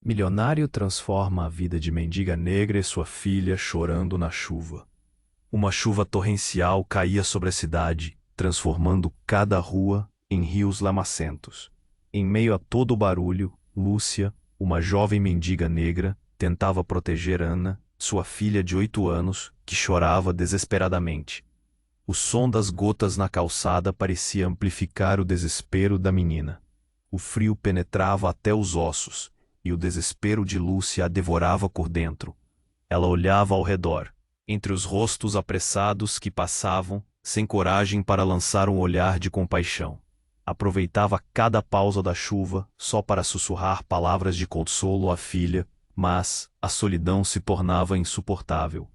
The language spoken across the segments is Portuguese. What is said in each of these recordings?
Milionário transforma a vida de mendiga negra e sua filha chorando na chuva. Uma chuva torrencial caía sobre a cidade, transformando cada rua em rios lamacentos. Em meio a todo o barulho, Lúcia, uma jovem mendiga negra, tentava proteger Ana, sua filha de 8 anos, que chorava desesperadamente. O som das gotas na calçada parecia amplificar o desespero da menina. O frio penetrava até os ossos, e o desespero de Lúcia a devorava por dentro. Ela olhava ao redor, entre os rostos apressados que passavam, sem coragem para lançar um olhar de compaixão. Aproveitava cada pausa da chuva só para sussurrar palavras de consolo à filha, mas a solidão se tornava insuportável.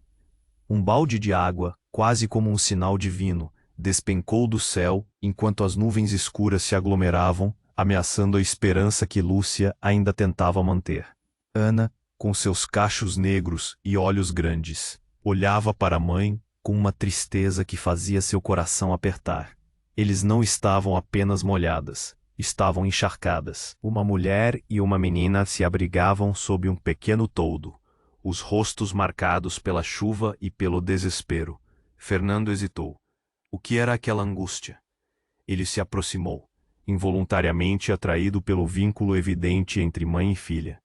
Um balde de água, quase como um sinal divino, despencou do céu enquanto as nuvens escuras se aglomeravam, ameaçando a esperança que Lúcia ainda tentava manter. Ana, com seus cachos negros e olhos grandes, olhava para a mãe com uma tristeza que fazia seu coração apertar. Eles não estavam apenas molhadas, estavam encharcadas. Uma mulher e uma menina se abrigavam sob um pequeno toldo, os rostos marcados pela chuva e pelo desespero. Fernando hesitou. O que era aquela angústia? Ele se aproximou, involuntariamente atraído pelo vínculo evidente entre mãe e filha.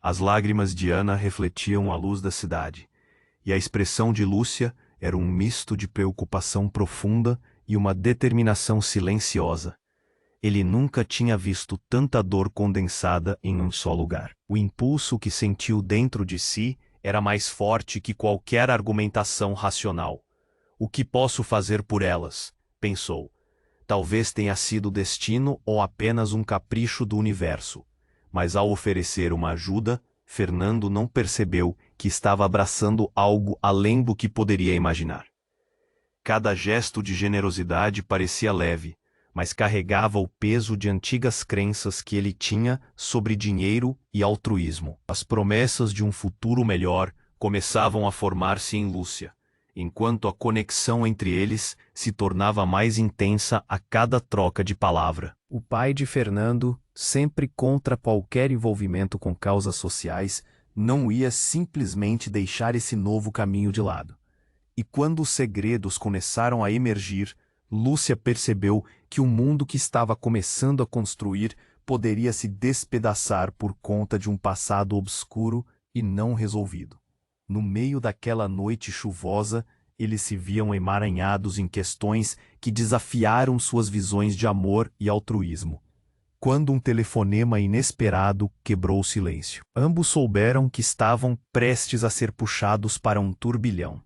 As lágrimas de Ana refletiam a luz da cidade, e a expressão de Lúcia era um misto de preocupação profunda e uma determinação silenciosa. Ele nunca tinha visto tanta dor condensada em um só lugar. O impulso que sentiu dentro de si era mais forte que qualquer argumentação racional. O que posso fazer por elas? Pensou. Talvez tenha sido destino ou apenas um capricho do universo. Mas ao oferecer uma ajuda, Fernando não percebeu que estava abraçando algo além do que poderia imaginar. Cada gesto de generosidade parecia leve, mas carregava o peso de antigas crenças que ele tinha sobre dinheiro e altruísmo. As promessas de um futuro melhor começavam a formar-se em Lúcia, enquanto a conexão entre eles se tornava mais intensa a cada troca de palavra. O pai de Fernando, sempre contra qualquer envolvimento com causas sociais, não ia simplesmente deixar esse novo caminho de lado. E quando os segredos começaram a emergir, Lúcia percebeu que o mundo que estava começando a construir poderia se despedaçar por conta de um passado obscuro e não resolvido. No meio daquela noite chuvosa, eles se viam emaranhados em questões que desafiaram suas visões de amor e altruísmo. Quando um telefonema inesperado quebrou o silêncio. Ambos souberam que estavam prestes a ser puxados para um turbilhão.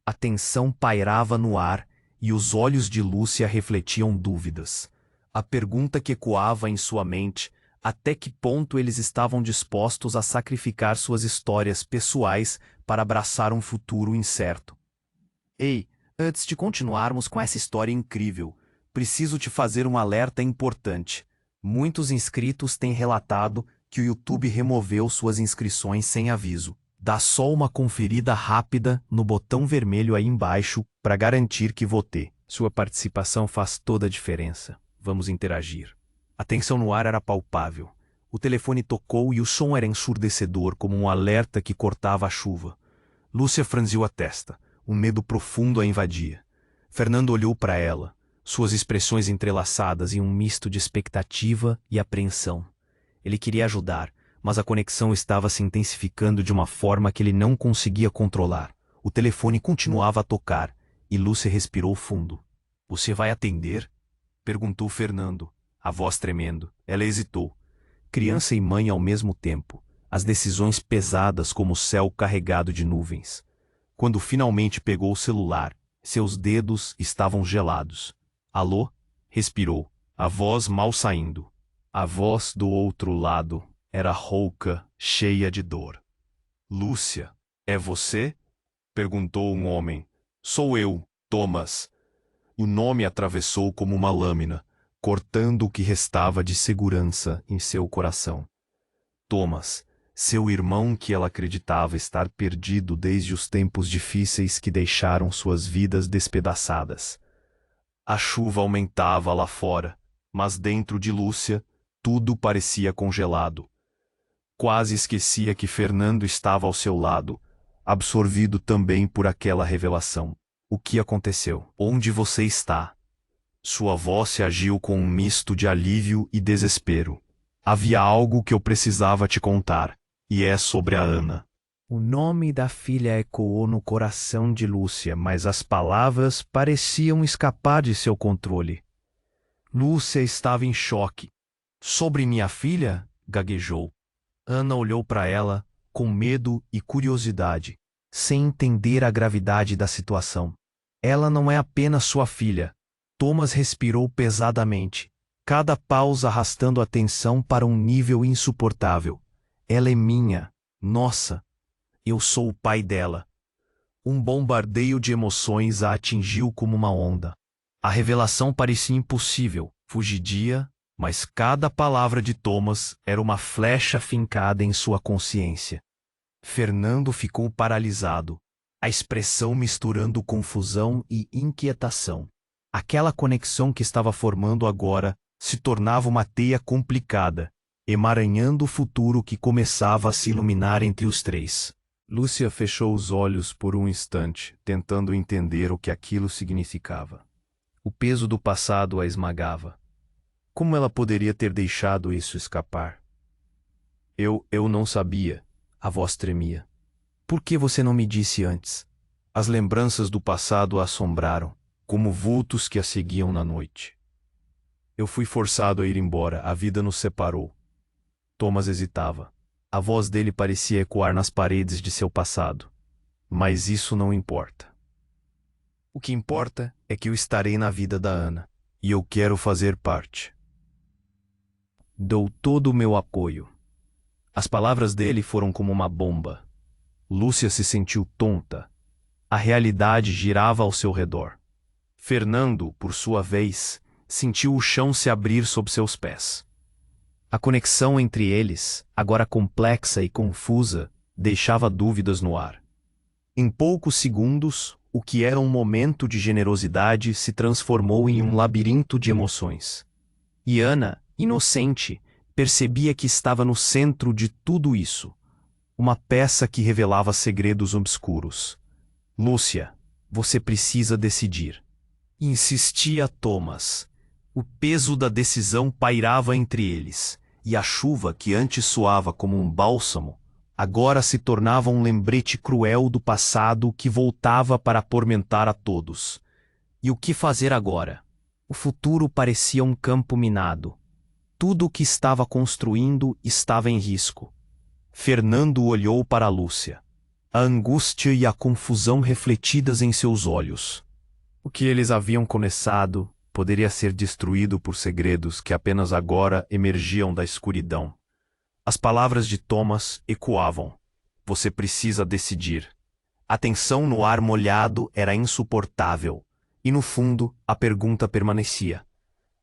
A tensão pairava no ar e os olhos de Lúcia refletiam dúvidas. A pergunta que ecoava em sua mente: até que ponto eles estavam dispostos a sacrificar suas histórias pessoais para abraçar um futuro incerto? Ei, antes de continuarmos com essa história incrível, preciso te fazer um alerta importante. Muitos inscritos têm relatado que o YouTube removeu suas inscrições sem aviso. Dá só uma conferida rápida no botão vermelho aí embaixo para garantir que votei. Sua participação faz toda a diferença. Vamos interagir. A tensão no ar era palpável. O telefone tocou e o som era ensurdecedor, como um alerta que cortava a chuva. Lúcia franziu a testa. Um medo profundo a invadia. Fernando olhou para ela, suas expressões entrelaçadas em um misto de expectativa e apreensão. Ele queria ajudar, mas a conexão estava se intensificando de uma forma que ele não conseguia controlar. O telefone continuava a tocar, e Lúcia respirou fundo. — Você vai atender? Perguntou Fernando, a voz tremendo. Ela hesitou. Criança e mãe ao mesmo tempo, as decisões pesadas como o céu carregado de nuvens. Quando finalmente pegou o celular, seus dedos estavam gelados. Alô? Respirou, a voz mal saindo. A voz do outro lado era rouca, cheia de dor. Lúcia, é você? Perguntou um homem. Sou eu, Thomas. O nome atravessou como uma lâmina, cortando o que restava de segurança em seu coração. Thomas, seu irmão que ela acreditava estar perdido desde os tempos difíceis que deixaram suas vidas despedaçadas. A chuva aumentava lá fora, mas dentro de Lúcia, tudo parecia congelado. Quase esquecia que Fernando estava ao seu lado, absorvido também por aquela revelação. O que aconteceu? Onde você está? Sua voz se agiu com um misto de alívio e desespero. Havia algo que eu precisava te contar, e é sobre a Ana. O nome da filha ecoou no coração de Lúcia, mas as palavras pareciam escapar de seu controle. Lúcia estava em choque. Sobre minha filha? Gaguejou. Ana olhou para ela, com medo e curiosidade, sem entender a gravidade da situação. Ela não é apenas sua filha. Thomas respirou pesadamente, cada pausa arrastando a tensão para um nível insuportável. Ela é minha, nossa. Eu sou o pai dela. Um bombardeio de emoções a atingiu como uma onda. A revelação parecia impossível, fugidia, mas cada palavra de Thomas era uma flecha fincada em sua consciência. Fernando ficou paralisado, a expressão misturando confusão e inquietação. Aquela conexão que estava formando agora se tornava uma teia complicada, emaranhando o futuro que começava a se iluminar entre os três. Lúcia fechou os olhos por um instante, tentando entender o que aquilo significava. O peso do passado a esmagava. Como ela poderia ter deixado isso escapar? Eu não sabia. A voz tremia. Por que você não me disse antes? As lembranças do passado a assombraram, como vultos que a seguiam na noite. Eu fui forçado a ir embora, a vida nos separou. Thomas hesitava. A voz dele parecia ecoar nas paredes de seu passado. Mas isso não importa. O que importa é que eu estarei na vida da Ana, e eu quero fazer parte. Dou todo o meu apoio. As palavras dele foram como uma bomba. Lúcia se sentiu tonta. A realidade girava ao seu redor. Fernando, por sua vez, sentiu o chão se abrir sob seus pés. A conexão entre eles, agora complexa e confusa, deixava dúvidas no ar. Em poucos segundos, o que era um momento de generosidade se transformou em um labirinto de emoções. E Ana, inocente, percebia que estava no centro de tudo isso. Uma peça que revelava segredos obscuros. Lúcia, você precisa decidir. Insistia Thomas. O peso da decisão pairava entre eles, e a chuva que antes soava como um bálsamo, agora se tornava um lembrete cruel do passado que voltava para atormentar a todos. E o que fazer agora? O futuro parecia um campo minado. Tudo o que estava construindo estava em risco. Fernando olhou para Lúcia. A angústia e a confusão refletidas em seus olhos. O que eles haviam começado poderia ser destruído por segredos que apenas agora emergiam da escuridão. As palavras de Thomas ecoavam. Você precisa decidir. A tensão no ar molhado era insuportável, e no fundo a pergunta permanecia.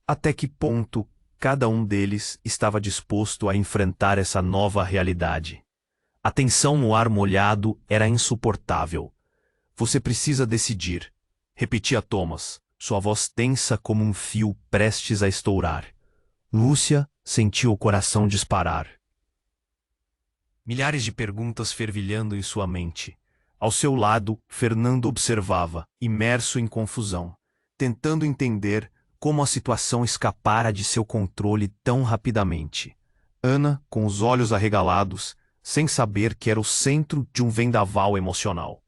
Até que ponto cada um deles estava disposto a enfrentar essa nova realidade? A tensão no ar molhado era insuportável. Você precisa decidir, repetia Thomas, sua voz tensa como um fio prestes a estourar. Lúcia sentiu o coração disparar. Milhares de perguntas fervilhando em sua mente. Ao seu lado, Fernando observava, imerso em confusão, tentando entender como a situação escapara de seu controle tão rapidamente. Ana, com os olhos arregalados, sem saber que era o centro de um vendaval emocional.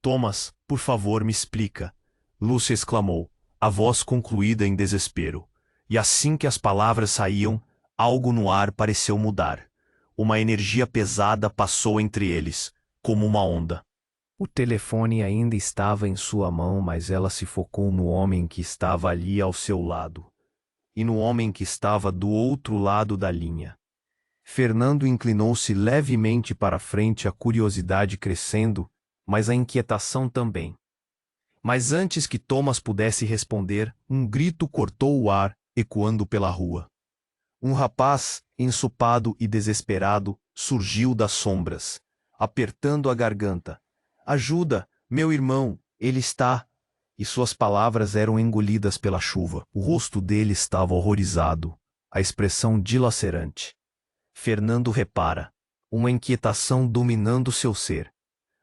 Thomas, por favor, me explica, Lúcia exclamou, a voz concluída em desespero. E assim que as palavras saíam, algo no ar pareceu mudar. Uma energia pesada passou entre eles, como uma onda. O telefone ainda estava em sua mão, mas ela se focou no homem que estava ali ao seu lado. E no homem que estava do outro lado da linha. Fernando inclinou-se levemente para frente, a curiosidade crescendo, mas a inquietação também. Mas antes que Thomas pudesse responder, um grito cortou o ar, ecoando pela rua. Um rapaz, ensopado e desesperado, surgiu das sombras, apertando a garganta. Ajuda, meu irmão, ele está... E suas palavras eram engolidas pela chuva. O rosto dele estava horrorizado, a expressão dilacerante. Fernando repara uma inquietação dominando seu ser.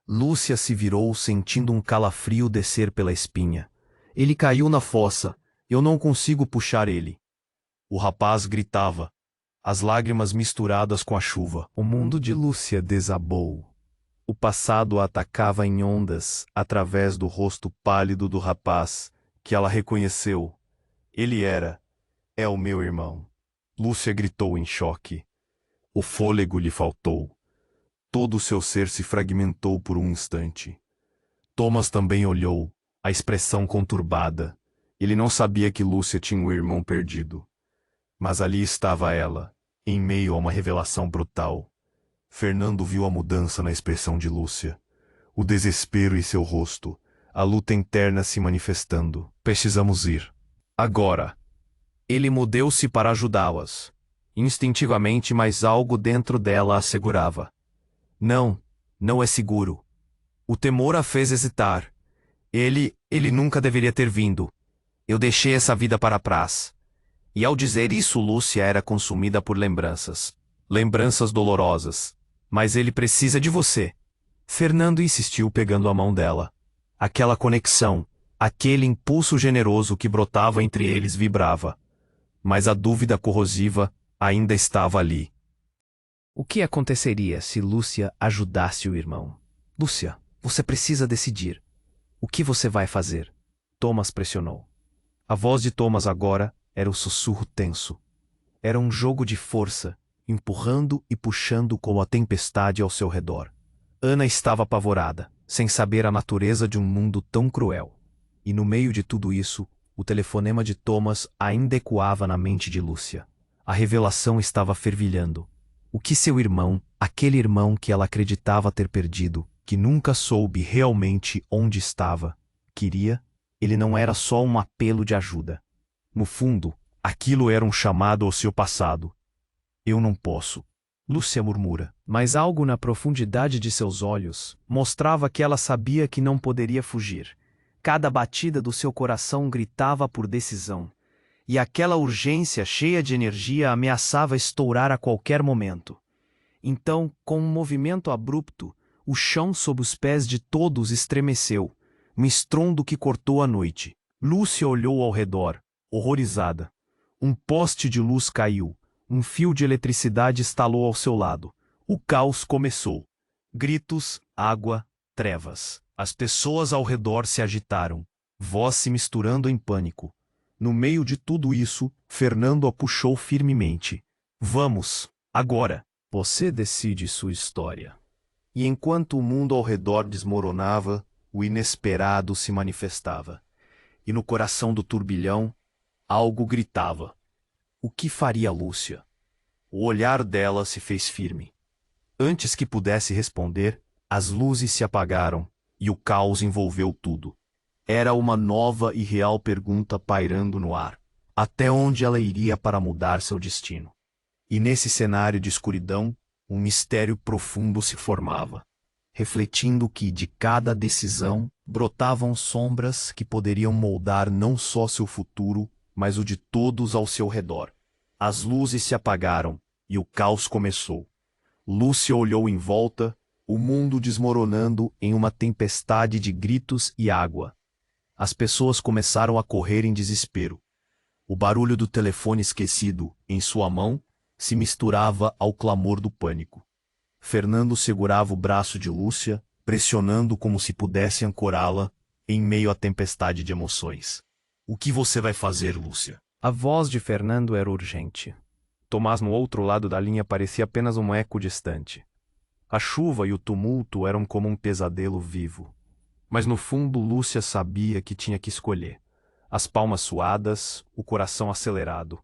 Lúcia se virou sentindo um calafrio descer pela espinha. Ele caiu na fossa. Eu não consigo puxar ele. O rapaz gritava, as lágrimas misturadas com a chuva. O mundo de Lúcia desabou. O passado a atacava em ondas através do rosto pálido do rapaz, que ela reconheceu. Ele é o meu irmão. Lúcia gritou em choque. O fôlego lhe faltou. Todo o seu ser se fragmentou por um instante. Thomas também olhou, a expressão conturbada. Ele não sabia que Lúcia tinha um irmão perdido. Mas ali estava ela, em meio a uma revelação brutal. Fernando viu a mudança na expressão de Lúcia. O desespero em seu rosto, a luta interna se manifestando. Precisamos ir. Agora. Ele moveu-se para ajudá-las. Instintivamente, mas algo dentro dela a segurava. Não, não é seguro. O temor a fez hesitar. Ele nunca deveria ter vindo. Eu deixei essa vida para trás. E ao dizer isso, Lúcia era consumida por lembranças. Lembranças dolorosas. Mas ele precisa de você. Fernando insistiu pegando a mão dela. Aquela conexão, aquele impulso generoso que brotava entre eles vibrava. Mas a dúvida corrosiva ainda estava ali. O que aconteceria se Lúcia ajudasse o irmão? Lúcia, você precisa decidir. O que você vai fazer? Thomas pressionou. A voz de Thomas agora era o sussurro tenso. Era um jogo de força, empurrando e puxando como a tempestade ao seu redor. Ana estava apavorada, sem saber a natureza de um mundo tão cruel. E no meio de tudo isso, o telefonema de Thomas ainda ecoava na mente de Lúcia. A revelação estava fervilhando. O que seu irmão, aquele irmão que ela acreditava ter perdido, que nunca soube realmente onde estava, queria, ele não era só um apelo de ajuda. No fundo, aquilo era um chamado ao seu passado. Eu não posso. Lúcia murmura, mas algo na profundidade de seus olhos mostrava que ela sabia que não poderia fugir. Cada batida do seu coração gritava por decisão. E aquela urgência cheia de energia ameaçava estourar a qualquer momento. Então, com um movimento abrupto, o chão sob os pés de todos estremeceu, um estrondo que cortou a noite. Lúcia olhou ao redor, horrorizada. Um poste de luz caiu, um fio de eletricidade estalou ao seu lado. O caos começou. Gritos, água, trevas. As pessoas ao redor se agitaram, voz se misturando em pânico. No meio de tudo isso, Fernando a puxou firmemente. Vamos, agora. Você decide sua história. E enquanto o mundo ao redor desmoronava, o inesperado se manifestava. E no coração do turbilhão, algo gritava. O que faria Lúcia? O olhar dela se fez firme. Antes que pudesse responder, as luzes se apagaram e o caos envolveu tudo. Era uma nova e real pergunta pairando no ar. Até onde ela iria para mudar seu destino? E nesse cenário de escuridão, um mistério profundo se formava, refletindo que de cada decisão brotavam sombras que poderiam moldar não só seu futuro, mas o de todos ao seu redor. As luzes se apagaram e o caos começou. Lúcia olhou em volta, o mundo desmoronando em uma tempestade de gritos e água. As pessoas começaram a correr em desespero. O barulho do telefone esquecido, em sua mão, se misturava ao clamor do pânico. Fernando segurava o braço de Lúcia, pressionando como se pudesse ancorá-la, em meio à tempestade de emoções. O que você vai fazer, Lúcia? A voz de Fernando era urgente. Tomás no outro lado da linha parecia apenas um eco distante. A chuva e o tumulto eram como um pesadelo vivo. Mas no fundo Lúcia sabia que tinha que escolher. As palmas suadas, o coração acelerado.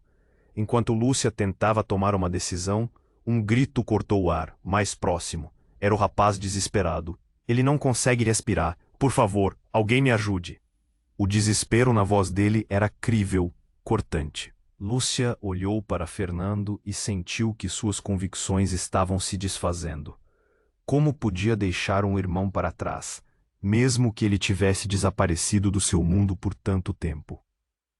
Enquanto Lúcia tentava tomar uma decisão, um grito cortou o ar, mais próximo. Era o rapaz desesperado. Ele não consegue respirar. Por favor, alguém me ajude. O desespero na voz dele era crível, cortante. Lúcia olhou para Fernando e sentiu que suas convicções estavam se desfazendo. Como podia deixar um irmão para trás, mesmo que ele tivesse desaparecido do seu mundo por tanto tempo?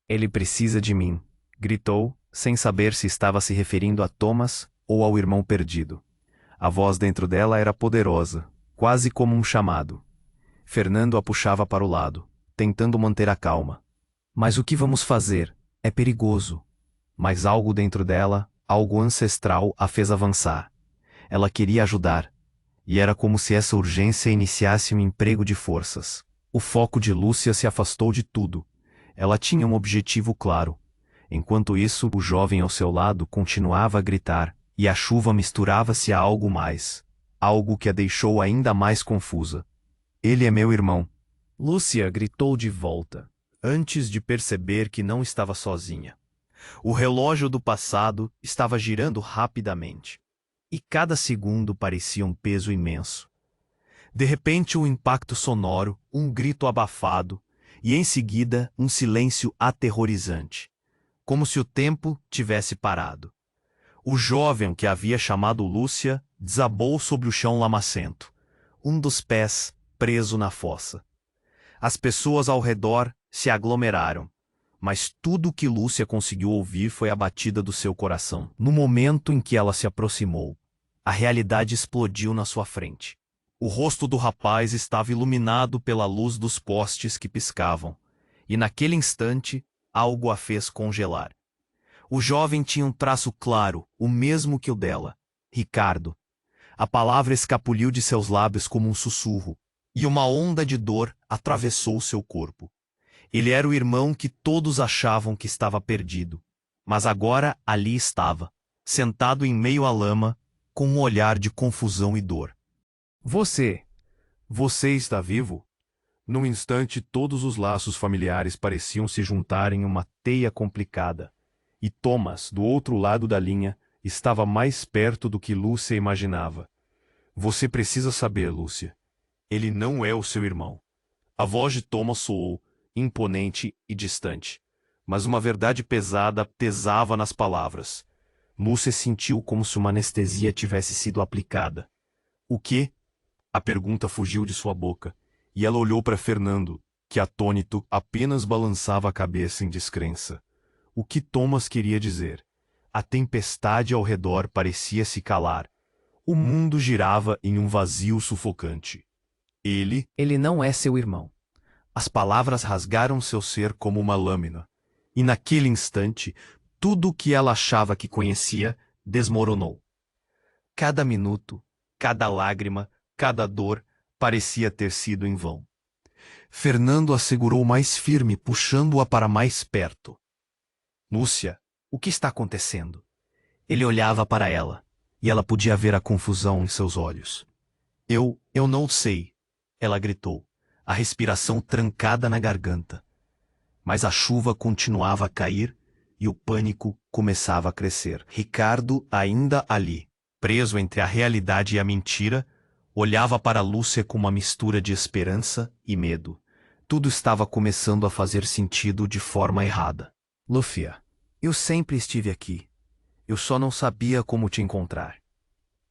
Ele precisa de mim, gritou, sem saber se estava se referindo a Thomas ou ao irmão perdido. A voz dentro dela era poderosa, quase como um chamado. Fernando a puxava para o lado, tentando manter a calma. Mas o que vamos fazer? É perigoso. Mas algo dentro dela, algo ancestral, a fez avançar. Ela queria ajudar. E era como se essa urgência iniciasse um emprego de forças. O foco de Lúcia se afastou de tudo. Ela tinha um objetivo claro. Enquanto isso, o jovem ao seu lado continuava a gritar, e a chuva misturava-se a algo mais. Algo que a deixou ainda mais confusa. Ele é meu irmão. Lúcia gritou de volta, antes de perceber que não estava sozinha. O relógio do passado estava girando rapidamente. E cada segundo parecia um peso imenso. De repente, um impacto sonoro, um grito abafado, e em seguida, um silêncio aterrorizante. Como se o tempo tivesse parado. O jovem que havia chamado Lúcia desabou sobre o chão lamacento, um dos pés preso na fossa. As pessoas ao redor se aglomeraram, mas tudo o que Lúcia conseguiu ouvir foi a batida do seu coração. No momento em que ela se aproximou, a realidade explodiu na sua frente. O rosto do rapaz estava iluminado pela luz dos postes que piscavam, e naquele instante, algo a fez congelar. O jovem tinha um traço claro, o mesmo que o dela. Ricardo. A palavra escapuliu de seus lábios como um sussurro, e uma onda de dor atravessou seu corpo. Ele era o irmão que todos achavam que estava perdido, mas agora ali estava, sentado em meio à lama, com um olhar de confusão e dor. Você está vivo? Num instante, todos os laços familiares pareciam se juntar em uma teia complicada. E Thomas, do outro lado da linha, estava mais perto do que Lúcia imaginava. Você precisa saber, Lúcia. Ele não é o seu irmão. A voz de Thomas soou, imponente e distante. Mas uma verdade pesada pesava nas palavras. Lúcia sentiu como se uma anestesia tivesse sido aplicada. O quê? A pergunta fugiu de sua boca, e ela olhou para Fernando, que atônito apenas balançava a cabeça em descrença. O que Thomas queria dizer? A tempestade ao redor parecia se calar. O mundo girava em um vazio sufocante. Ele não é seu irmão. As palavras rasgaram seu ser como uma lâmina. E naquele instante, tudo o que ela achava que conhecia desmoronou. Cada minuto, cada lágrima, cada dor parecia ter sido em vão. Fernando a segurou mais firme, puxando-a para mais perto. Lúcia, o que está acontecendo? Ele olhava para ela, e ela podia ver a confusão em seus olhos. Eu não sei, ela gritou, a respiração trancada na garganta. Mas a chuva continuava a cair, e o pânico começava a crescer. Ricardo, ainda ali, preso entre a realidade e a mentira, olhava para Lúcia com uma mistura de esperança e medo. Tudo estava começando a fazer sentido de forma errada. Lúcia, eu sempre estive aqui. Eu só não sabia como te encontrar.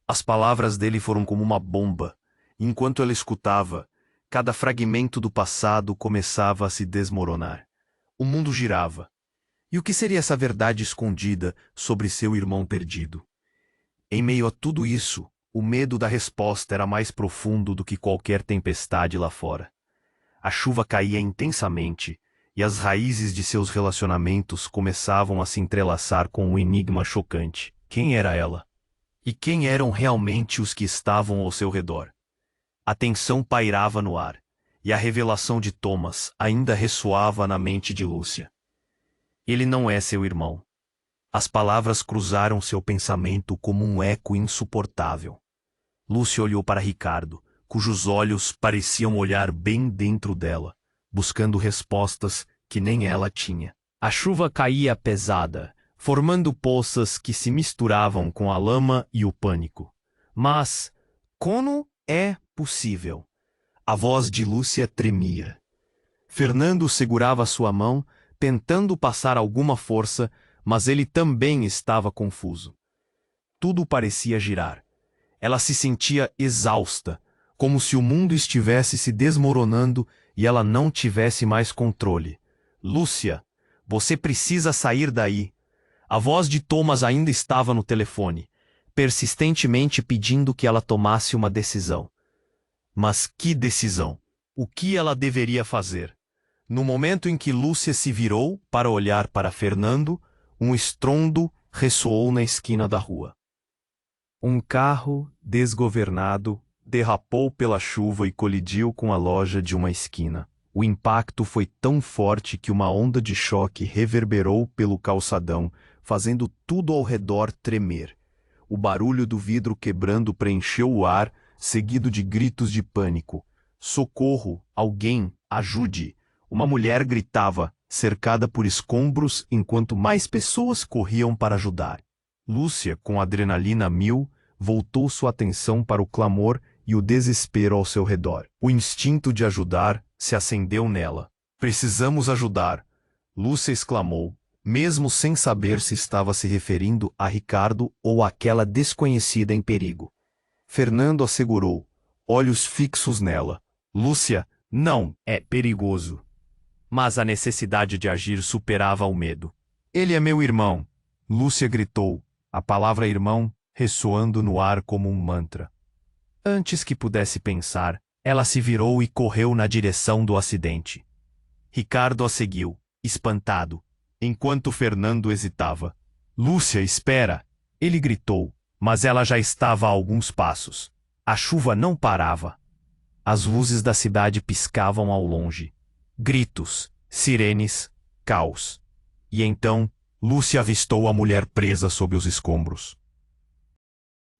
As palavras dele foram como uma bomba. Enquanto ela escutava, cada fragmento do passado começava a se desmoronar. O mundo girava. E o que seria essa verdade escondida sobre seu irmão perdido? Em meio a tudo isso, o medo da resposta era mais profundo do que qualquer tempestade lá fora. A chuva caía intensamente, e as raízes de seus relacionamentos começavam a se entrelaçar com um enigma chocante. Quem era ela? E quem eram realmente os que estavam ao seu redor? A tensão pairava no ar, e a revelação de Thomas ainda ressoava na mente de Lúcia. Ele não é seu irmão. As palavras cruzaram seu pensamento como um eco insuportável. Lúcia olhou para Ricardo, cujos olhos pareciam olhar bem dentro dela, buscando respostas que nem ela tinha. A chuva caía pesada, formando poças que se misturavam com a lama e o pânico. Mas, como é possível? A voz de Lúcia tremia. Fernando segurava sua mão, tentando passar alguma força, mas ele também estava confuso. Tudo parecia girar. Ela se sentia exausta, como se o mundo estivesse se desmoronando e ela não tivesse mais controle. Lúcia, você precisa sair daí. A voz de Thomas ainda estava no telefone. persistentemente pedindo que ela tomasse uma decisão. Mas que decisão? O que ela deveria fazer? No momento em que Lúcia se virou para olhar para Fernando, um estrondo ressoou na esquina da rua. Um carro, desgovernado, derrapou pela chuva e colidiu com a loja de uma esquina. O impacto foi tão forte que uma onda de choque reverberou pelo calçadão, fazendo tudo ao redor tremer. O barulho do vidro quebrando preencheu o ar, seguido de gritos de pânico. Socorro! Alguém! Ajude! Uma mulher gritava, cercada por escombros, enquanto mais pessoas corriam para ajudar. Lúcia, com adrenalina a mil, voltou sua atenção para o clamor e o desespero ao seu redor. O instinto de ajudar se acendeu nela. Precisamos ajudar! Lúcia exclamou, mesmo sem saber se estava se referindo a Ricardo ou àquela desconhecida em perigo. Fernando assegurou, olhos fixos nela. Lúcia, não, é perigoso. Mas a necessidade de agir superava o medo. Ele é meu irmão, Lúcia gritou, a palavra irmão ressoando no ar como um mantra. Antes que pudesse pensar, ela se virou e correu na direção do acidente. Ricardo a seguiu, espantado, enquanto Fernando hesitava. Lúcia, espera! Ele gritou, mas ela já estava a alguns passos. A chuva não parava. As luzes da cidade piscavam ao longe. Gritos, sirenes, caos. E então, Lúcia avistou a mulher presa sob os escombros.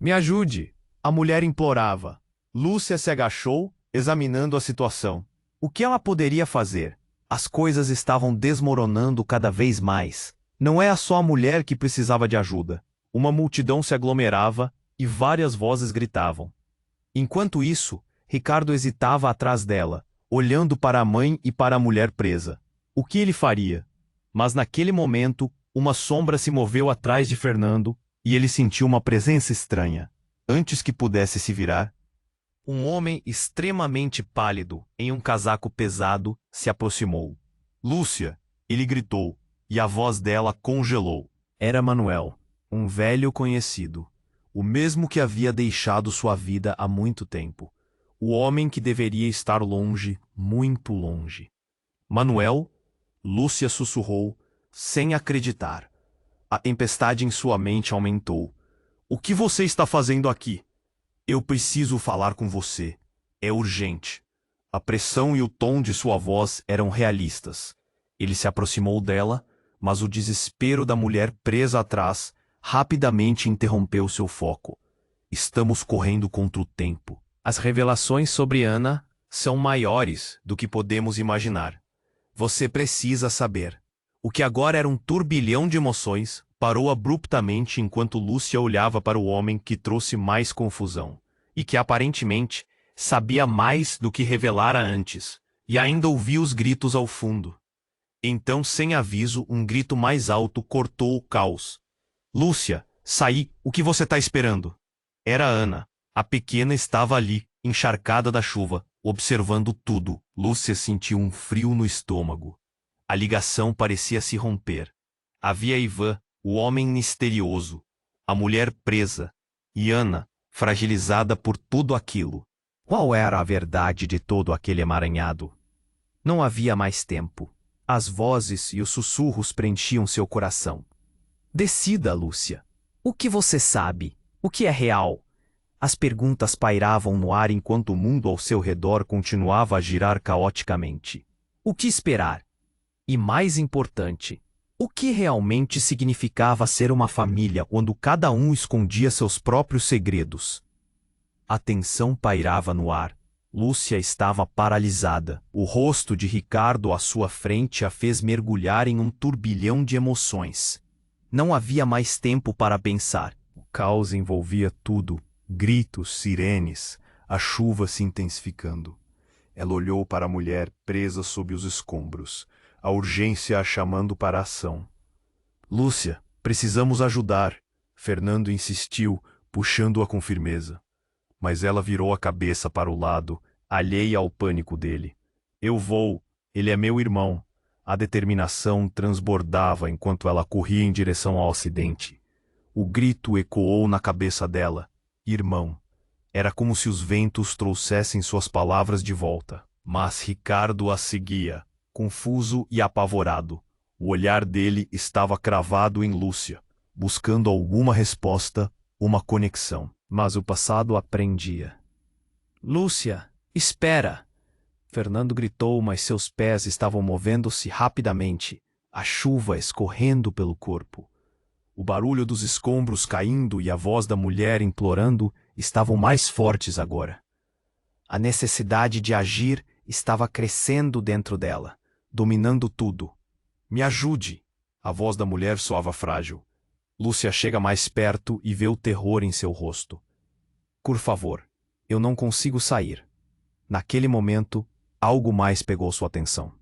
Me ajude! A mulher implorava. Lúcia se agachou, examinando a situação. O que ela poderia fazer? As coisas estavam desmoronando cada vez mais. Não é só a mulher que precisava de ajuda. Uma multidão se aglomerava e várias vozes gritavam. Enquanto isso, Ricardo hesitava atrás dela, olhando para a mãe e para a mulher presa. O que ele faria? Mas naquele momento, uma sombra se moveu atrás de Fernando e ele sentiu uma presença estranha. Antes que pudesse se virar, um homem extremamente pálido, em um casaco pesado, se aproximou. Lúcia! Ele gritou, e a voz dela congelou. Era Manuel, um velho conhecido, o mesmo que havia deixado sua vida há muito tempo. O homem que deveria estar longe, muito longe. Manuel? Lúcia sussurrou, sem acreditar. A tempestade em sua mente aumentou. O que você está fazendo aqui? Eu preciso falar com você. É urgente. A pressão e o tom de sua voz eram realistas. Ele se aproximou dela, mas o desespero da mulher presa atrás rapidamente interrompeu seu foco. Estamos correndo contra o tempo. As revelações sobre Ana são maiores do que podemos imaginar. Você precisa saber. O que agora era um turbilhão de emoções parou abruptamente enquanto Lúcia olhava para o homem que trouxe mais confusão, e que aparentemente sabia mais do que revelara antes, e ainda ouvia os gritos ao fundo. Então, sem aviso, um grito mais alto cortou o caos. Lúcia, saí, o que você está esperando? Era Ana. A pequena estava ali, encharcada da chuva, observando tudo. Lúcia sentiu um frio no estômago. A ligação parecia se romper. Havia Ivan, o homem misterioso, a mulher presa, e Ana, fragilizada por tudo aquilo. Qual era a verdade de todo aquele emaranhado? Não havia mais tempo. As vozes e os sussurros preenchiam seu coração. Decida, Lúcia. O que você sabe? O que é real? As perguntas pairavam no ar enquanto o mundo ao seu redor continuava a girar caoticamente. O que esperar? E mais importante, o que realmente significava ser uma família quando cada um escondia seus próprios segredos? A tensão pairava no ar. Lúcia estava paralisada. O rosto de Ricardo à sua frente a fez mergulhar em um turbilhão de emoções. Não havia mais tempo para pensar. O caos envolvia tudo. Gritos, sirenes, a chuva se intensificando. Ela olhou para a mulher presa sob os escombros, a urgência a chamando para a ação. Lúcia, precisamos ajudar. Fernando insistiu, puxando-a com firmeza. Mas ela virou a cabeça para o lado, alheia ao pânico dele. Eu vou, ele é meu irmão. A determinação transbordava enquanto ela corria em direção ao acidente. O grito ecoou na cabeça dela. Irmão. Era como se os ventos trouxessem suas palavras de volta. Mas Ricardo a seguia, confuso e apavorado. O olhar dele estava cravado em Lúcia, buscando alguma resposta, uma conexão. Mas o passado aprendia. Lúcia, espera! Fernando gritou, mas seus pés estavam movendo-se rapidamente, a chuva escorrendo pelo corpo. O barulho dos escombros caindo e a voz da mulher implorando estavam mais fortes agora. A necessidade de agir estava crescendo dentro dela, dominando tudo. Me ajude! A voz da mulher soava frágil. Lúcia chega mais perto e vê o terror em seu rosto. Por favor, eu não consigo sair. Naquele momento, algo mais pegou sua atenção.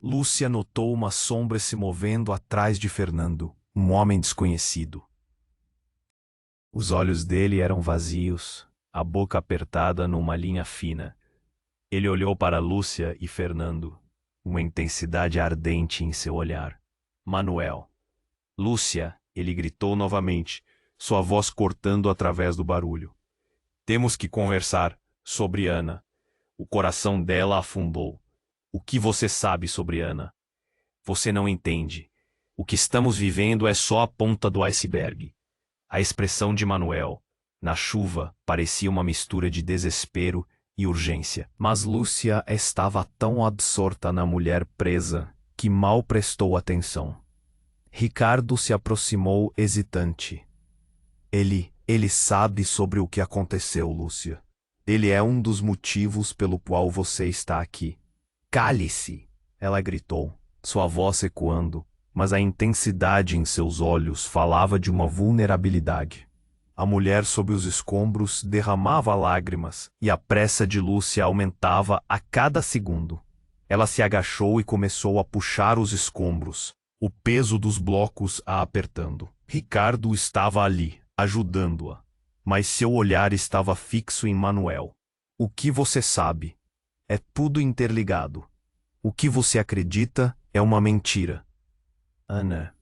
Lúcia notou uma sombra se movendo atrás de Fernando, um homem desconhecido. Os olhos dele eram vazios, a boca apertada numa linha fina. Ele olhou para Lúcia e Fernando, uma intensidade ardente em seu olhar. Manuel. Lúcia, ele gritou novamente, sua voz cortando através do barulho. Temos que conversar sobre Ana. O coração dela afundou. O que você sabe sobre Ana? Você não entende. O que estamos vivendo é só a ponta do iceberg. A expressão de Manuel, na chuva, parecia uma mistura de desespero e urgência. Mas Lúcia estava tão absorta na mulher presa que mal prestou atenção. Ricardo se aproximou hesitante. Ele sabe sobre o que aconteceu, Lúcia. Ele é um dos motivos pelo qual você está aqui. Cale-se! Ela gritou, sua voz ecoando, mas a intensidade em seus olhos falava de uma vulnerabilidade. A mulher sob os escombros derramava lágrimas e a pressa de Lúcia aumentava a cada segundo. Ela se agachou e começou a puxar os escombros, o peso dos blocos a apertando. Ricardo estava ali, ajudando-a, mas seu olhar estava fixo em Manuel. O que você sabe? É tudo interligado. O que você acredita é uma mentira. Ana,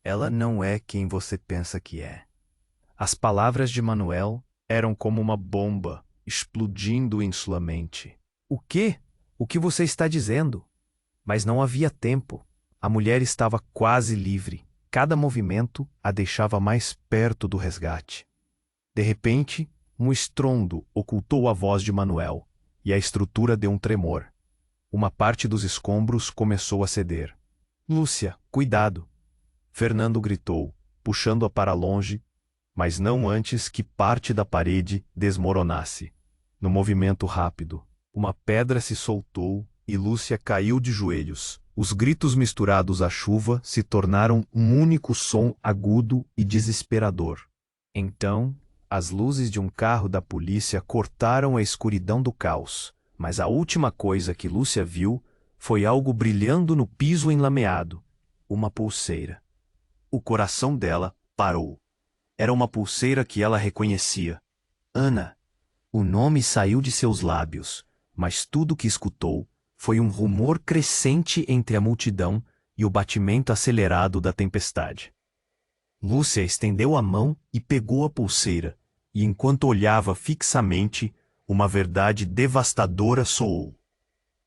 ela não é quem você pensa que é. As palavras de Manuel eram como uma bomba explodindo em sua mente. O quê? O que você está dizendo? Mas não havia tempo. A mulher estava quase livre. Cada movimento a deixava mais perto do resgate. De repente, um estrondo ocultou a voz de Manuel, e a estrutura deu um tremor. Uma parte dos escombros começou a ceder. Lúcia, cuidado! Fernando gritou, puxando-a para longe, mas não antes que parte da parede desmoronasse. No movimento rápido, uma pedra se soltou e Lúcia caiu de joelhos. Os gritos misturados à chuva se tornaram um único som agudo e desesperador. Então, as luzes de um carro da polícia cortaram a escuridão do caos, mas a última coisa que Lúcia viu foi algo brilhando no piso enlameado. Uma pulseira. O coração dela parou. Era uma pulseira que ela reconhecia. Ana. O nome saiu de seus lábios, mas tudo que escutou foi um rumor crescente entre a multidão e o batimento acelerado da tempestade. Lúcia estendeu a mão e pegou a pulseira, e enquanto olhava fixamente, uma verdade devastadora soou.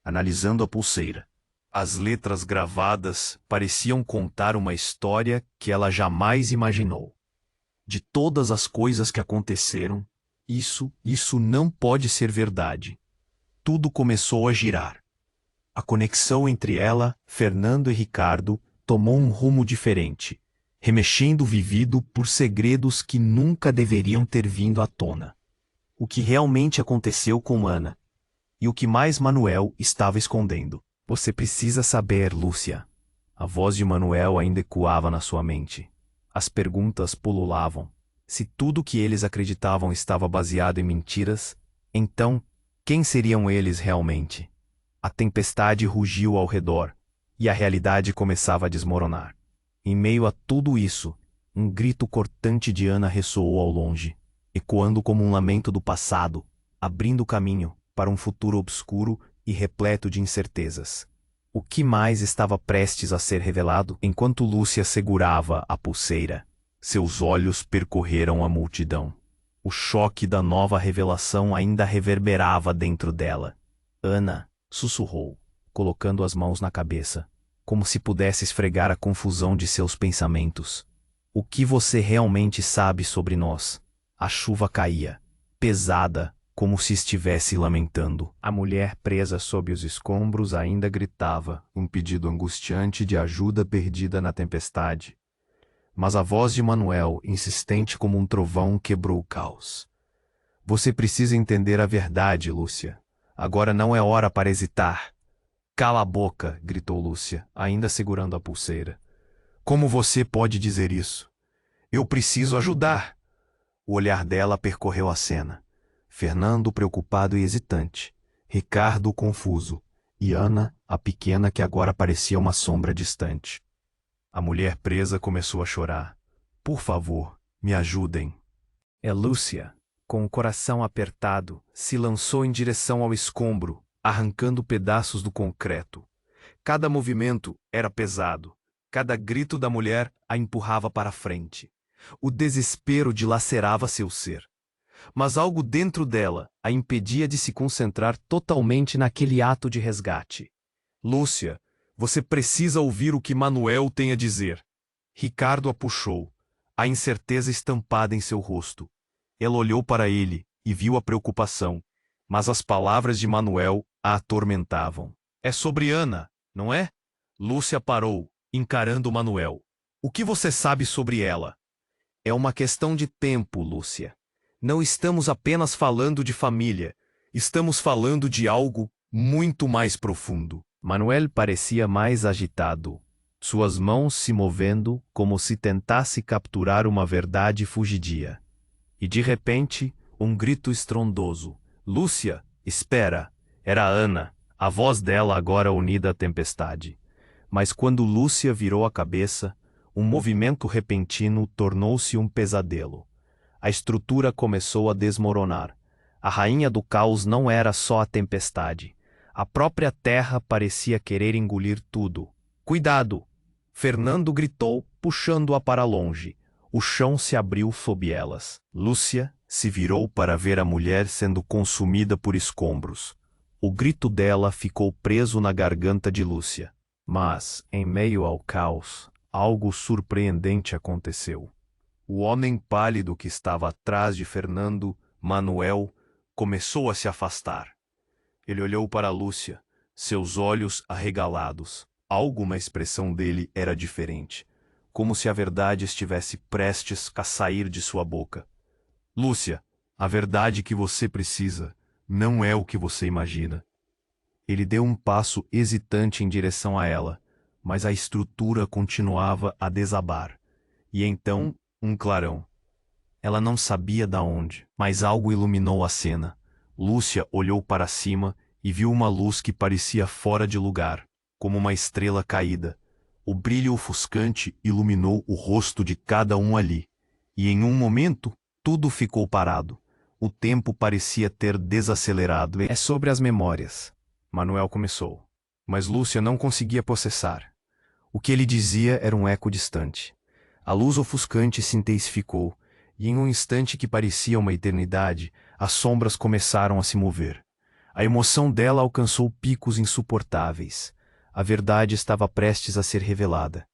Analisando a pulseira, as letras gravadas pareciam contar uma história que ela jamais imaginou. De todas as coisas que aconteceram, isso não pode ser verdade. Tudo começou a girar. A conexão entre ela, Fernando e Ricardo tomou um rumo diferente, remexendo o vivido por segredos que nunca deveriam ter vindo à tona. O que realmente aconteceu com Ana? E o que mais Manuel estava escondendo? Você precisa saber, Lúcia. A voz de Manuel ainda ecoava na sua mente. As perguntas pululavam. Se tudo que eles acreditavam estava baseado em mentiras, então, quem seriam eles realmente? A tempestade rugiu ao redor, e a realidade começava a desmoronar. Em meio a tudo isso, um grito cortante de Ana ressoou ao longe, ecoando como um lamento do passado, abrindo caminho para um futuro obscuro e repleto de incertezas. O que mais estava prestes a ser revelado enquanto Lúcia segurava a pulseira? Seus olhos percorreram a multidão. O choque da nova revelação ainda reverberava dentro dela. Ana, sussurrou, colocando as mãos na cabeça, como se pudesse esfregar a confusão de seus pensamentos. O que você realmente sabe sobre nós? A chuva caía, pesada, como se estivesse lamentando. A mulher presa sob os escombros ainda gritava, um pedido angustiante de ajuda perdida na tempestade. Mas a voz de Manuel, insistente como um trovão, quebrou o caos. Você precisa entender a verdade, Lúcia. Agora não é hora para hesitar. Cala a boca, gritou Lúcia, ainda segurando a pulseira. Como você pode dizer isso? Eu preciso ajudar. O olhar dela percorreu a cena. Fernando preocupado e hesitante. Ricardo confuso. E Ana, a pequena que agora parecia uma sombra distante. A mulher presa começou a chorar. Por favor, me ajudem. Lúcia, com o coração apertado, se lançou em direção ao escombro, arrancando pedaços do concreto. Cada movimento era pesado. Cada grito da mulher a empurrava para frente. O desespero dilacerava seu ser. Mas algo dentro dela a impedia de se concentrar totalmente naquele ato de resgate. Lúcia, você precisa ouvir o que Manuel tem a dizer. Ricardo a puxou, a incerteza estampada em seu rosto. Ela olhou para ele e viu a preocupação, mas as palavras de Manuel a atormentavam. É sobre Ana, não é? Lúcia parou, encarando Manuel. O que você sabe sobre ela? É uma questão de tempo, Lúcia. Não estamos apenas falando de família, estamos falando de algo muito mais profundo. Manuel parecia mais agitado, suas mãos se movendo como se tentasse capturar uma verdade fugidia. E de repente, um grito estrondoso. Lúcia, espera! Era Ana, a voz dela agora unida à tempestade. Mas quando Lúcia virou a cabeça, um movimento repentino tornou-se um pesadelo. A estrutura começou a desmoronar. A rainha do caos não era só a tempestade. A própria terra parecia querer engolir tudo. Cuidado! Fernando gritou, puxando-a para longe. O chão se abriu sob elas. Lúcia se virou para ver a mulher sendo consumida por escombros. O grito dela ficou preso na garganta de Lúcia. Mas, em meio ao caos, algo surpreendente aconteceu. O homem pálido que estava atrás de Fernando, Manuel, começou a se afastar. Ele olhou para Lúcia, seus olhos arregalados. Algo na expressão dele era diferente, como se a verdade estivesse prestes a sair de sua boca. Lúcia, a verdade que você precisa não é o que você imagina. Ele deu um passo hesitante em direção a ela, mas a estrutura continuava a desabar. E então, um clarão. Ela não sabia de onde, mas algo iluminou a cena. Lúcia olhou para cima e viu uma luz que parecia fora de lugar, como uma estrela caída. O brilho ofuscante iluminou o rosto de cada um ali. E em um momento, tudo ficou parado. O tempo parecia ter desacelerado. É sobre as memórias. Manuel começou. Mas Lúcia não conseguia processar. O que ele dizia era um eco distante. A luz ofuscante se intensificou, e em um instante que parecia uma eternidade, as sombras começaram a se mover. A emoção dela alcançou picos insuportáveis. A verdade estava prestes a ser revelada.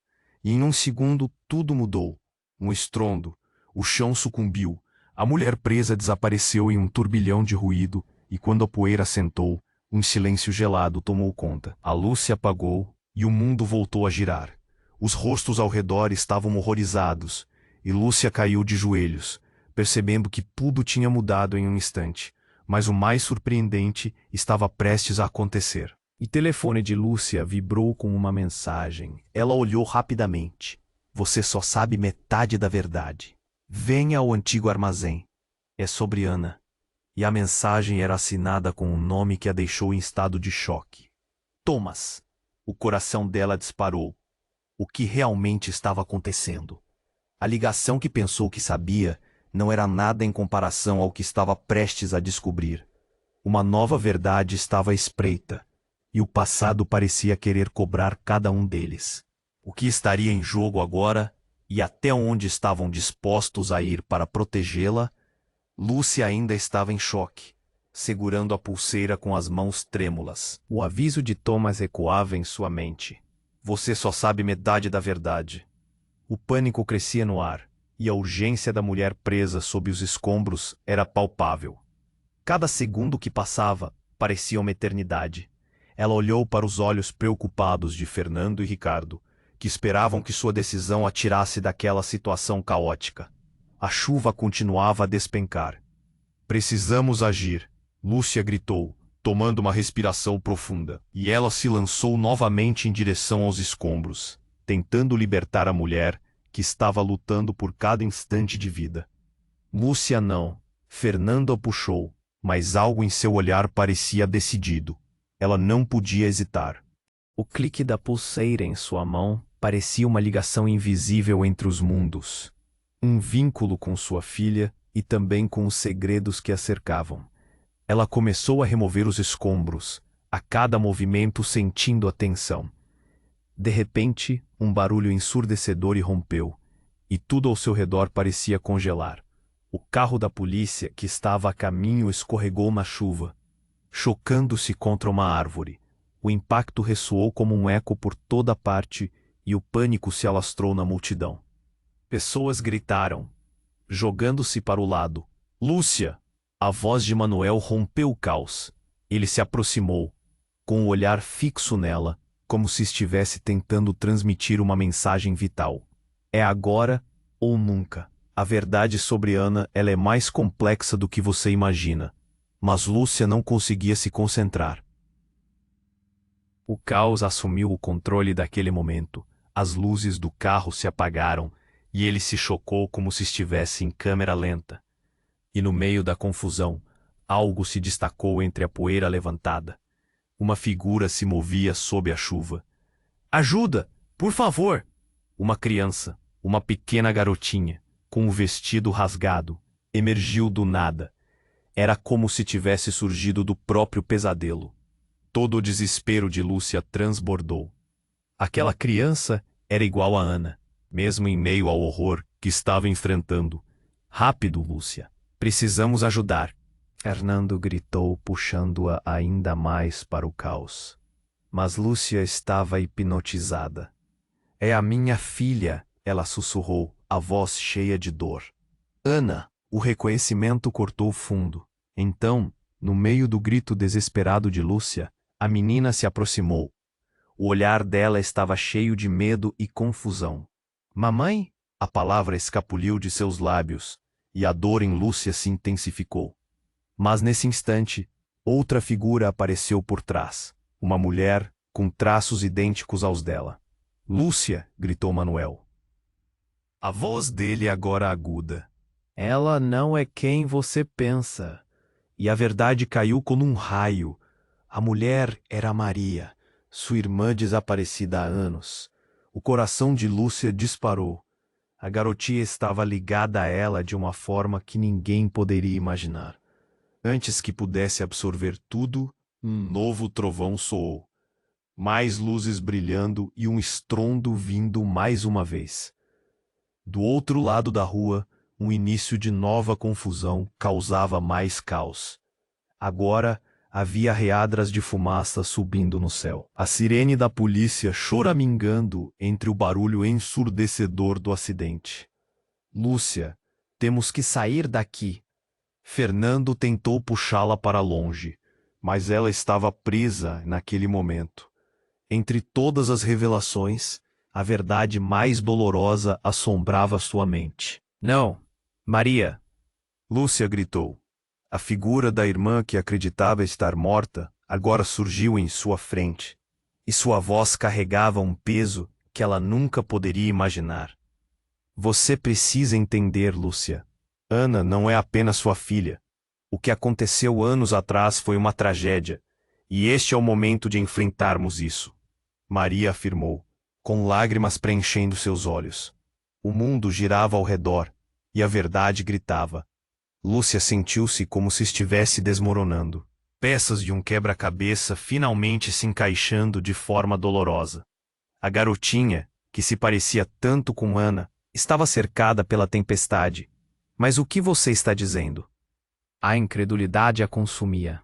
E em um segundo tudo mudou. Um estrondo. O chão sucumbiu. A mulher presa desapareceu em um turbilhão de ruído, e quando a poeira assentou, um silêncio gelado tomou conta. A luz se apagou, e o mundo voltou a girar. Os rostos ao redor estavam horrorizados, e Lúcia caiu de joelhos, percebendo que tudo tinha mudado em um instante. Mas o mais surpreendente estava prestes a acontecer. O telefone de Lúcia vibrou com uma mensagem. Ela olhou rapidamente. Você só sabe metade da verdade. Venha ao antigo armazém. É sobre Ana. E a mensagem era assinada com um nome que a deixou em estado de choque. Thomas. O coração dela disparou. O que realmente estava acontecendo? A ligação que pensou que sabia não era nada em comparação ao que estava prestes a descobrir. Uma nova verdade estava à espreita, e o passado parecia querer cobrar cada um deles. O que estaria em jogo agora e até onde estavam dispostos a ir para protegê-la, Lúcia ainda estava em choque, segurando a pulseira com as mãos trêmulas. O aviso de Thomas ecoava em sua mente. Você só sabe metade da verdade. O pânico crescia no ar, e a urgência da mulher presa sob os escombros era palpável. Cada segundo que passava parecia uma eternidade. Ela olhou para os olhos preocupados de Fernando e Ricardo, que esperavam que sua decisão a tirasse daquela situação caótica. A chuva continuava a despencar. Precisamos agir, Lúcia gritou, tomando uma respiração profunda, e ela se lançou novamente em direção aos escombros, tentando libertar a mulher, que estava lutando por cada instante de vida. Lúcia não. Fernando a puxou, mas algo em seu olhar parecia decidido. Ela não podia hesitar. O clique da pulseira em sua mão parecia uma ligação invisível entre os mundos. Um vínculo com sua filha e também com os segredos que a cercavam. Ela começou a remover os escombros, a cada movimento sentindo a tensão. De repente, um barulho ensurdecedor irrompeu, e tudo ao seu redor parecia congelar. O carro da polícia que estava a caminho escorregou na chuva, chocando-se contra uma árvore. O impacto ressoou como um eco por toda parte e o pânico se alastrou na multidão. Pessoas gritaram, jogando-se para o lado. Lúcia! A voz de Manuel rompeu o caos. Ele se aproximou, com o olhar fixo nela, como se estivesse tentando transmitir uma mensagem vital. É agora ou nunca. A verdade sobre Ana, ela é mais complexa do que você imagina. Mas Lúcia não conseguia se concentrar. O caos assumiu o controle daquele momento. As luzes do carro se apagaram e ele se chocou como se estivesse em câmera lenta. E no meio da confusão, algo se destacou entre a poeira levantada. Uma figura se movia sob a chuva. Ajuda! Por favor! Uma criança, uma pequena garotinha, com o vestido rasgado, emergiu do nada. Era como se tivesse surgido do próprio pesadelo. Todo o desespero de Lúcia transbordou. Aquela criança era igual a Ana, mesmo em meio ao horror que estava enfrentando. Rápido, Lúcia! Precisamos ajudar! Fernando gritou, puxando-a ainda mais para o caos. Mas Lúcia estava hipnotizada. É a minha filha, ela sussurrou, a voz cheia de dor. Ana! O reconhecimento cortou fundo. Então, no meio do grito desesperado de Lúcia, a menina se aproximou. O olhar dela estava cheio de medo e confusão. Mamãe? A palavra escapuliu de seus lábios, e a dor em Lúcia se intensificou. Mas nesse instante, outra figura apareceu por trás. Uma mulher, com traços idênticos aos dela. Lúcia! Gritou Manuel. A voz dele agora aguda. Ela não é quem você pensa. E a verdade caiu como um raio. A mulher era Maria, sua irmã desaparecida há anos. O coração de Lúcia disparou. A garotinha estava ligada a ela de uma forma que ninguém poderia imaginar. Antes que pudesse absorver tudo, um novo trovão soou. Mais luzes brilhando e um estrondo vindo mais uma vez. Do outro lado da rua, um início de nova confusão causava mais caos. Agora, havia readras de fumaça subindo no céu. A sirene da polícia choramingando entre o barulho ensurdecedor do acidente. Lúcia, temos que sair daqui. Fernando tentou puxá-la para longe, mas ela estava presa naquele momento. Entre todas as revelações, a verdade mais dolorosa assombrava sua mente. Não, Maria! Lúcia gritou. A figura da irmã que acreditava estar morta agora surgiu em sua frente, e sua voz carregava um peso que ela nunca poderia imaginar. Você precisa entender, Lúcia. Ana não é apenas sua filha. O que aconteceu anos atrás foi uma tragédia, e este é o momento de enfrentarmos isso. Maria afirmou, com lágrimas preenchendo seus olhos. O mundo girava ao redor, e a verdade gritava. Lúcia sentiu-se como se estivesse desmoronando. Peças de um quebra-cabeça finalmente se encaixando de forma dolorosa. A garotinha, que se parecia tanto com Ana, Estava cercada pela tempestade. Mas o que você está dizendo? A incredulidade a consumia.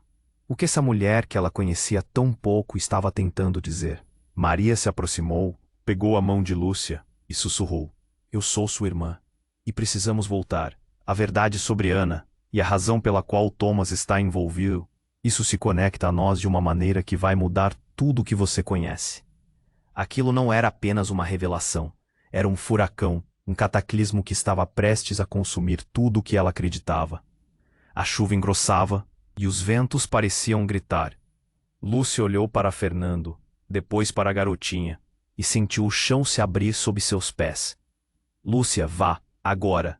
O que essa mulher que ela conhecia tão pouco estava tentando dizer? Maria se aproximou, pegou a mão de Lúcia e sussurrou: Eu sou sua irmã. E precisamos voltar. A verdade sobre Ana e a razão pela qual Thomas está envolvido, isso se conecta a nós de uma maneira que vai mudar tudo o que você conhece. Aquilo não era apenas uma revelação. Era um furacão, um cataclismo que estava prestes a consumir tudo o que ela acreditava. A chuva engrossava e os ventos pareciam gritar. Lúcia olhou para Fernando, depois para a garotinha, e sentiu o chão se abrir sob seus pés. Lúcia, vá, agora!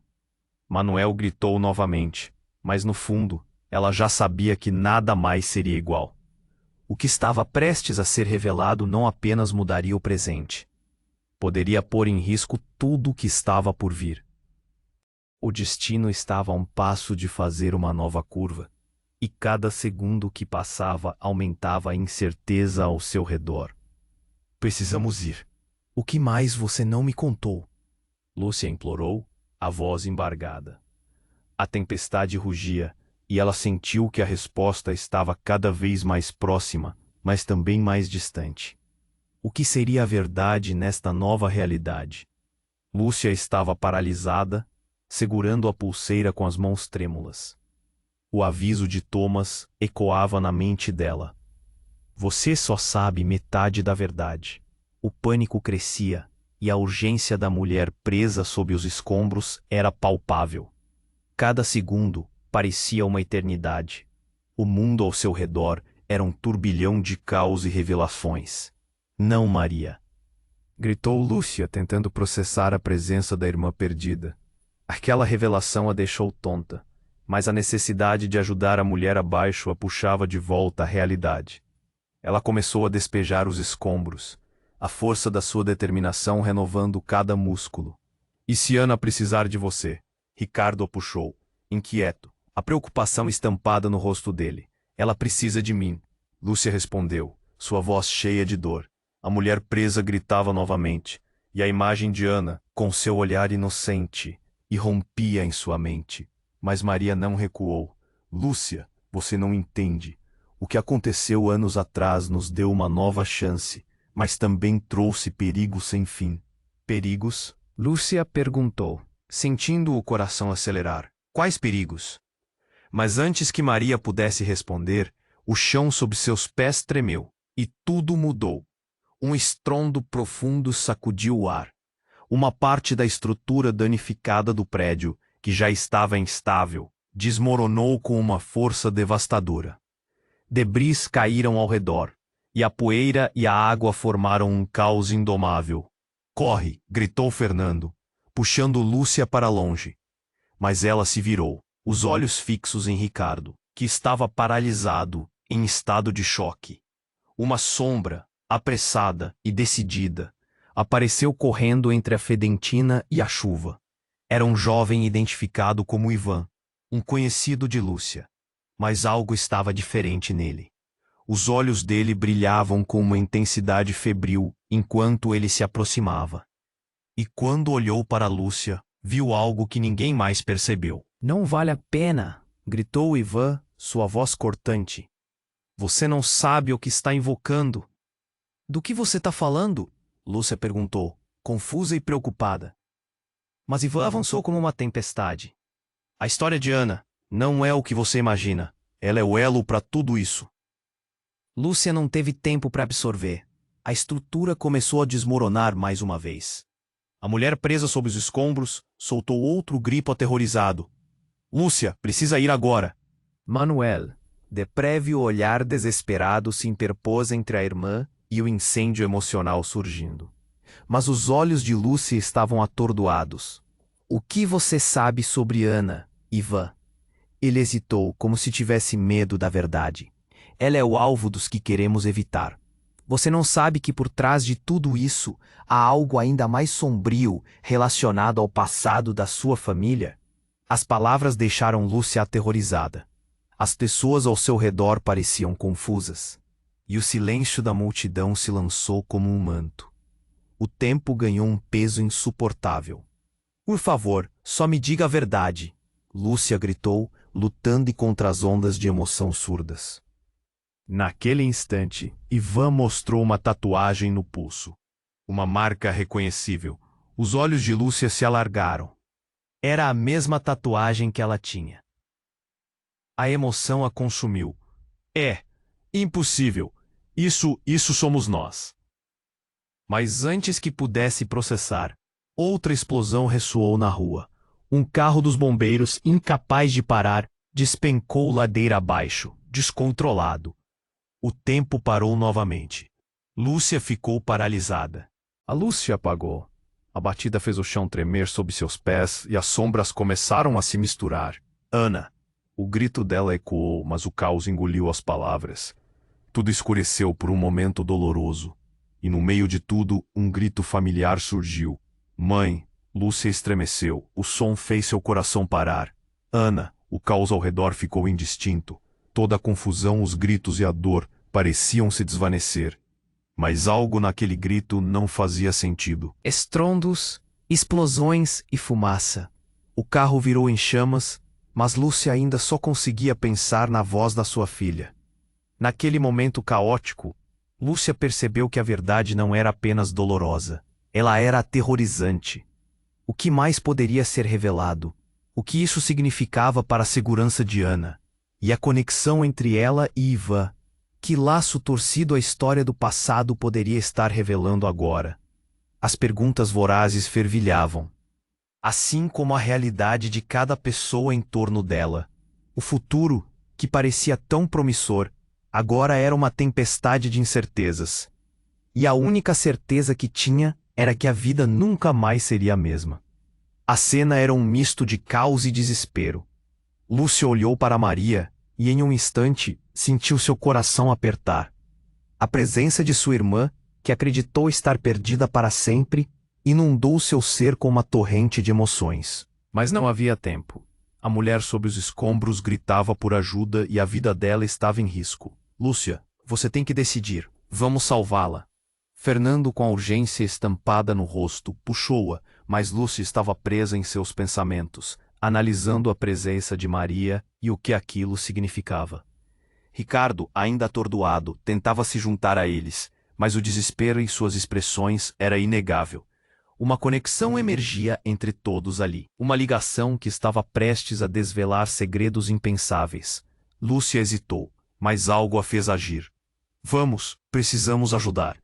Manuel gritou novamente, mas no fundo, ela já sabia que nada mais seria igual. O que estava prestes a ser revelado não apenas mudaria o presente. Poderia pôr em risco tudo o que estava por vir. O destino estava a um passo de fazer uma nova curva, e cada segundo que passava aumentava a incerteza ao seu redor. Precisamos ir. O que mais você não me contou? Lúcia implorou, a voz embargada. A tempestade rugia, e ela sentiu que a resposta estava cada vez mais próxima, mas também mais distante. O que seria a verdade nesta nova realidade? Lúcia estava paralisada, segurando a pulseira com as mãos trêmulas. O aviso de Thomas ecoava na mente dela. Você só sabe metade da verdade. O pânico crescia, e a urgência da mulher presa sob os escombros era palpável. Cada segundo parecia uma eternidade. O mundo ao seu redor era um turbilhão de caos e revelações. Não, Maria! Gritou Lúcia, tentando processar a presença da irmã perdida. Aquela revelação a deixou tonta, mas a necessidade de ajudar a mulher abaixo a puxava de volta à realidade. Ela começou a despejar os escombros, a força da sua determinação renovando cada músculo. E se Ana precisar de você? Ricardo a puxou, inquieto, a preocupação estampada no rosto dele. Ela precisa de mim. Lúcia respondeu, sua voz cheia de dor. A mulher presa gritava novamente, e a imagem de Ana, com seu olhar inocente, irrompia em sua mente. Mas Maria não recuou. Lúcia, você não entende. O que aconteceu anos atrás nos deu uma nova chance, mas também trouxe perigos sem fim. Perigos? Lúcia perguntou, sentindo o coração acelerar. Quais perigos? Mas antes que Maria pudesse responder, o chão sob seus pés tremeu, e tudo mudou. Um estrondo profundo sacudiu o ar. Uma parte da estrutura danificada do prédio, que já estava instável, desmoronou com uma força devastadora. Debris caíram ao redor, e a poeira e a água formaram um caos indomável. Corre! Gritou Fernando, puxando Lúcia para longe. Mas ela se virou, os olhos fixos em Ricardo, que estava paralisado, em estado de choque. Uma sombra, apressada e decidida, apareceu correndo entre a fedentina e a chuva. Era um jovem identificado como Ivan, um conhecido de Lúcia. Mas algo estava diferente nele. Os olhos dele brilhavam com uma intensidade febril enquanto ele se aproximava. E quando olhou para Lúcia, viu algo que ninguém mais percebeu. Não vale a pena, gritou Ivan, sua voz cortante. Você não sabe o que está invocando. Do que você está falando? Lúcia perguntou, confusa e preocupada. Mas Ivan avançou como uma tempestade. A história de Ana não é o que você imagina. Ela é o elo para tudo isso. Lúcia não teve tempo para absorver. A estrutura começou a desmoronar mais uma vez. A mulher presa sob os escombros soltou outro grito aterrorizado. Lúcia, precisa ir agora. Manuel, de prévio olhar desesperado, se interpôs entre a irmã e o incêndio emocional surgindo. Mas os olhos de Lúcia estavam atordoados. O que você sabe sobre Ana, Ivan? Ele hesitou, como se tivesse medo da verdade. Ela é o alvo dos que queremos evitar. Você não sabe que por trás de tudo isso há algo ainda mais sombrio relacionado ao passado da sua família? As palavras deixaram Lúcia aterrorizada. As pessoas ao seu redor pareciam confusas. E o silêncio da multidão se lançou como um manto. O tempo ganhou um peso insuportável. Por favor, só me diga a verdade, Lúcia gritou, lutando contra as ondas de emoção surdas. Naquele instante, Ivan mostrou uma tatuagem no pulso. Uma marca reconhecível. Os olhos de Lúcia se alargaram. Era a mesma tatuagem que ela tinha. A emoção a consumiu. É impossível. Isso somos nós. Mas antes que pudesse processar, outra explosão ressoou na rua. Um carro dos bombeiros, incapaz de parar, despencou ladeira abaixo, descontrolado. O tempo parou novamente. Lúcia ficou paralisada. A luz se apagou. A batida fez o chão tremer sob seus pés e as sombras começaram a se misturar. Ana! O grito dela ecoou, mas o caos engoliu as palavras. Tudo escureceu por um momento doloroso. E no meio de tudo, um grito familiar surgiu. Mãe! Lúcia estremeceu. O som fez seu coração parar. Ana! O caos ao redor ficou indistinto. Toda a confusão, os gritos e a dor pareciam se desvanecer. Mas algo naquele grito não fazia sentido. Estrondos, explosões e fumaça. O carro virou em chamas, mas Lúcia ainda só conseguia pensar na voz da sua filha. Naquele momento caótico, Lúcia percebeu que a verdade não era apenas dolorosa. Ela era aterrorizante. O que mais poderia ser revelado? O que isso significava para a segurança de Ana? E a conexão entre ela e Ivan? Que laço torcido a história do passado poderia estar revelando agora? As perguntas vorazes fervilhavam. Assim como a realidade de cada pessoa em torno dela. O futuro, que parecia tão promissor, agora era uma tempestade de incertezas. E a única certeza que tinha era que a vida nunca mais seria a mesma. A cena era um misto de caos e desespero. Lúcia olhou para Maria e, em um instante, sentiu seu coração apertar. A presença de sua irmã, que acreditou estar perdida para sempre, inundou seu ser com uma torrente de emoções. Mas não havia tempo. A mulher sob os escombros gritava por ajuda e a vida dela estava em risco. Lúcia, você tem que decidir. Vamos salvá-la. Fernando, com a urgência estampada no rosto, puxou-a, mas Lúcia estava presa em seus pensamentos, analisando a presença de Maria e o que aquilo significava. Ricardo, ainda atordoado, tentava se juntar a eles, mas o desespero em suas expressões era inegável. Uma conexão emergia entre todos ali, uma ligação que estava prestes a desvelar segredos impensáveis. Lúcia hesitou, mas algo a fez agir. Vamos, precisamos ajudar.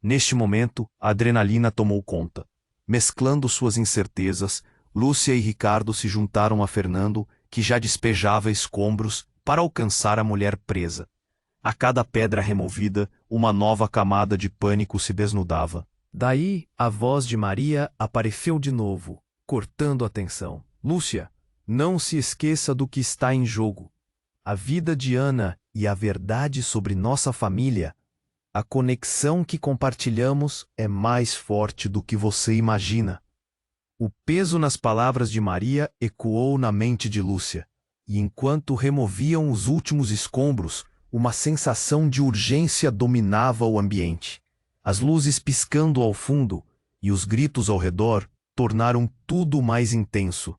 Neste momento, a adrenalina tomou conta. Mesclando suas incertezas, Lúcia e Ricardo se juntaram a Fernando, que já despejava escombros, para alcançar a mulher presa. A cada pedra removida, uma nova camada de pânico se desnudava. Daí, a voz de Maria apareceu de novo, cortando a tensão. Lúcia, não se esqueça do que está em jogo. A vida de Ana e a verdade sobre nossa família. A conexão que compartilhamos é mais forte do que você imagina. O peso nas palavras de Maria ecoou na mente de Lúcia, e enquanto removiam os últimos escombros, uma sensação de urgência dominava o ambiente. As luzes piscando ao fundo e os gritos ao redor tornaram tudo mais intenso.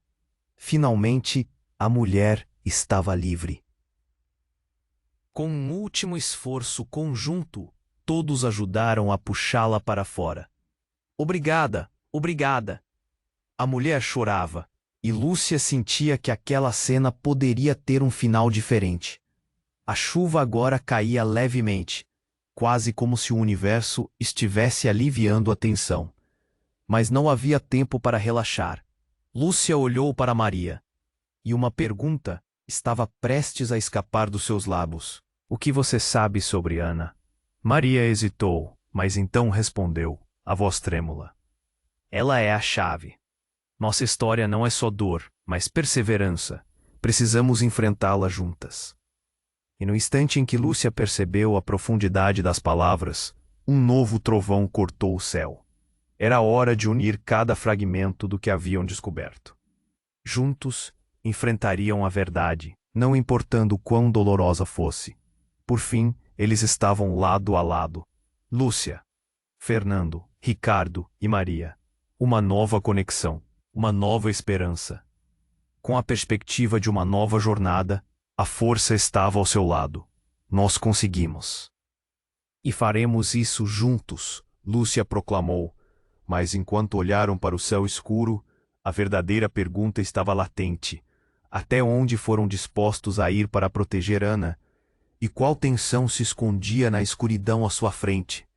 Finalmente, a mulher estava livre. Com um último esforço conjunto, todos ajudaram a puxá-la para fora. Obrigada, obrigada. A mulher chorava, e Lúcia sentia que aquela cena poderia ter um final diferente. A chuva agora caía levemente, quase como se o universo estivesse aliviando a tensão. Mas não havia tempo para relaxar. Lúcia olhou para Maria, e uma pergunta estava prestes a escapar dos seus lábios. O que você sabe sobre Ana? Maria hesitou, mas então respondeu, a voz trêmula. Ela é a chave. Nossa história não é só dor, mas perseverança. Precisamos enfrentá-la juntas. E no instante em que Lúcia percebeu a profundidade das palavras, um novo trovão cortou o céu. Era hora de unir cada fragmento do que haviam descoberto. Juntos, enfrentariam a verdade, não importando quão dolorosa fosse. Por fim, eles estavam lado a lado. Lúcia, Fernando, Ricardo e Maria. Uma nova conexão. uma nova esperança. Com a perspectiva de uma nova jornada, a força estava ao seu lado. Nós conseguimos. E faremos isso juntos, Lúcia proclamou. Mas enquanto olharam para o céu escuro, a verdadeira pergunta estava latente. Até onde foram dispostos a ir para proteger Ana? E qual tensão se escondia na escuridão à sua frente?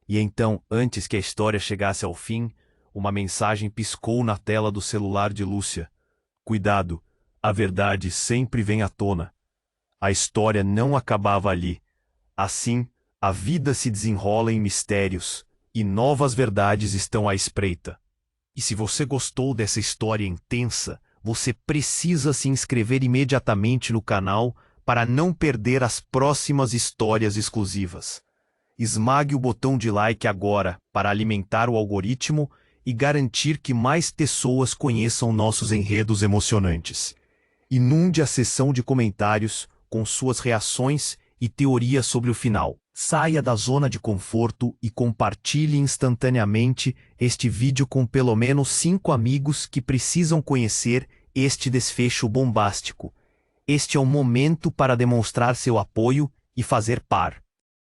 E então, antes que a história chegasse ao fim, uma mensagem piscou na tela do celular de Lúcia. Cuidado, a verdade sempre vem à tona. A história não acabava ali. Assim, a vida se desenrola em mistérios, e novas verdades estão à espreita. E se você gostou dessa história intensa, você precisa se inscrever imediatamente no canal para não perder as próximas histórias exclusivas. Esmague o botão de like agora para alimentar o algoritmo e garantir que mais pessoas conheçam nossos enredos emocionantes. Inunde a seção de comentários com suas reações e teorias sobre o final. Saia da zona de conforto e compartilhe instantaneamente este vídeo com pelo menos 5 amigos que precisam conhecer este desfecho bombástico. Este é o momento para demonstrar seu apoio e fazer par.